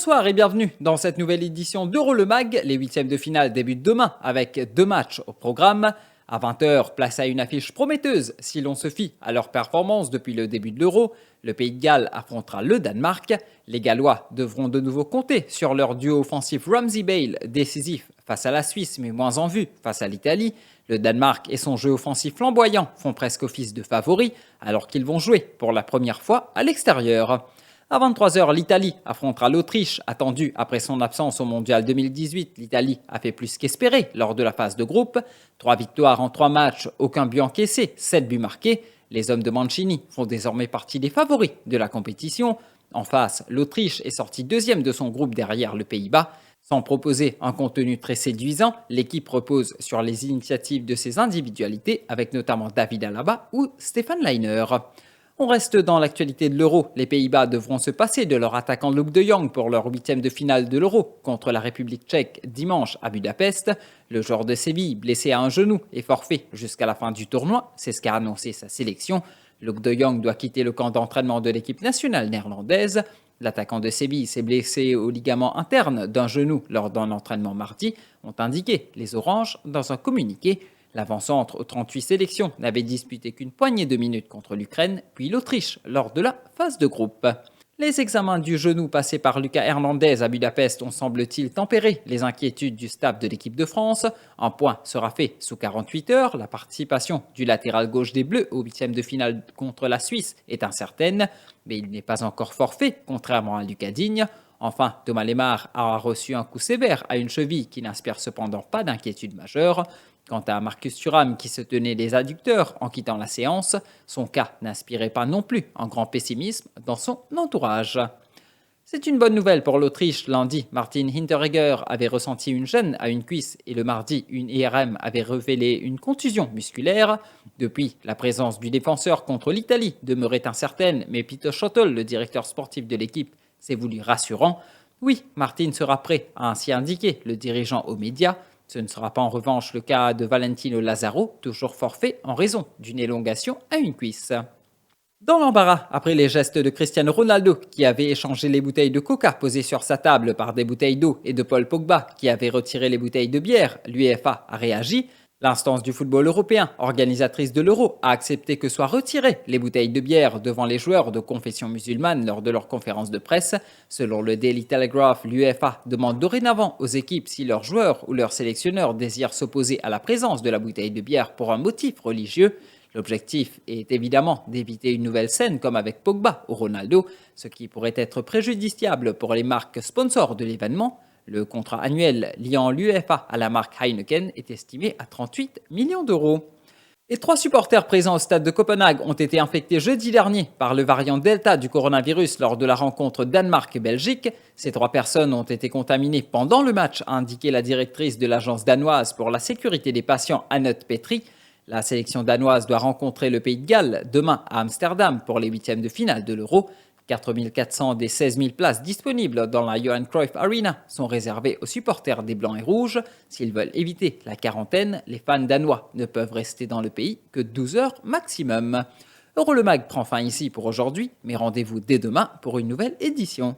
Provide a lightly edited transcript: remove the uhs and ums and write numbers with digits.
Bonsoir et bienvenue dans cette nouvelle édition d'Euro le Mag. Les huitièmes de finale débutent demain avec 2 matchs au programme. À 20 h, place à une affiche prometteuse si l'on se fie à leur performance depuis le début de l'Euro. Le Pays de Galles affrontera le Danemark. Les Gallois devront de nouveau compter sur leur duo offensif Ramsey-Bale, décisif face à la Suisse mais moins en vue face à l'Italie. Le Danemark et son jeu offensif flamboyant font presque office de favoris alors qu'ils vont jouer pour la première fois à l'extérieur. À 23 h, l'Italie affrontera l'Autriche. Attendue après son absence au Mondial 2018, l'Italie a fait plus qu'espérer lors de la phase de groupe. 3 victoires en 3 matchs, aucun but encaissé, 7 buts marqués. Les hommes de Mancini font désormais partie des favoris de la compétition. En face, l'Autriche est sortie deuxième de son groupe derrière le Pays-Bas. Sans proposer un contenu très séduisant, l'équipe repose sur les initiatives de ses individualités, avec notamment David Alaba ou Stefan Leiner. On reste dans l'actualité de l'Euro. Les Pays-Bas devront se passer de leur attaquant Luuk de Jong pour leur huitième de finale de l'Euro contre la République tchèque dimanche à Budapest. Le joueur de Séville, blessé à un genou, est forfait jusqu'à la fin du tournoi. C'est ce qu'a annoncé sa sélection. Luuk de Jong doit quitter le camp d'entraînement de l'équipe nationale néerlandaise. L'attaquant de Séville s'est blessé au ligament interne d'un genou lors d'un entraînement mardi, ont indiqué les Oranges dans un communiqué. L'avant-centre aux 38 sélections n'avait disputé qu'une poignée de minutes contre l'Ukraine, puis l'Autriche lors de la phase de groupe. Les examens du genou passés par Lucas Hernandez à Budapest ont semble-t-il tempéré les inquiétudes du staff de l'équipe de France. Un point sera fait sous 48 heures. La participation du latéral gauche des Bleus au huitième de finale contre la Suisse est incertaine, mais il n'est pas encore forfait, contrairement à Lucas Digne. Enfin, Thomas Lemar a reçu un coup sévère à une cheville qui n'inspire cependant pas d'inquiétude majeure. Quant à Marcus Thuram qui se tenait les adducteurs en quittant la séance, son cas n'inspirait pas non plus un grand pessimisme dans son entourage. C'est une bonne nouvelle pour l'Autriche. Lundi, Martin Hinteregger avait ressenti une gêne à une cuisse et le mardi, une IRM avait révélé une contusion musculaire. Depuis, la présence du défenseur contre l'Italie demeurait incertaine, mais Peter Schottel, le directeur sportif de l'équipe, s'est voulu rassurant. Oui, Martin sera prêt, a ainsi indiqué le dirigeant aux médias. Ce ne sera pas en revanche le cas de Valentino Lazaro, toujours forfait en raison d'une élongation à une cuisse. Dans l'embarras, après les gestes de Cristiano Ronaldo, qui avait échangé les bouteilles de coca posées sur sa table par des bouteilles d'eau, et de Paul Pogba, qui avait retiré les bouteilles de bière, l'UEFA a réagi. L'instance du football européen, organisatrice de l'Euro, a accepté que soient retirées les bouteilles de bière devant les joueurs de confession musulmane lors de leur conférence de presse. Selon le Daily Telegraph, l'UEFA demande dorénavant aux équipes si leurs joueurs ou leurs sélectionneurs désirent s'opposer à la présence de la bouteille de bière pour un motif religieux. L'objectif est évidemment d'éviter une nouvelle scène comme avec Pogba ou Ronaldo, ce qui pourrait être préjudiciable pour les marques sponsors de l'événement. Le contrat annuel liant l'UEFA à la marque Heineken est estimé à 38 millions d'euros. Et 3 supporters présents au stade de Copenhague ont été infectés jeudi dernier par le variant Delta du coronavirus lors de la rencontre Danemark-Belgique. Ces 3 personnes ont été contaminées pendant le match, a indiqué la directrice de l'agence danoise pour la sécurité des patients, Annette Petri. La sélection danoise doit rencontrer le Pays de Galles demain à Amsterdam pour les huitièmes de finale de l'Euro. 4 400 des 16 000 places disponibles dans la Johan Cruyff Arena sont réservées aux supporters des Blancs et Rouges. S'ils veulent éviter la quarantaine, les fans danois ne peuvent rester dans le pays que 12 heures maximum. Euro le Mag prend fin ici pour aujourd'hui, mais rendez-vous dès demain pour une nouvelle édition.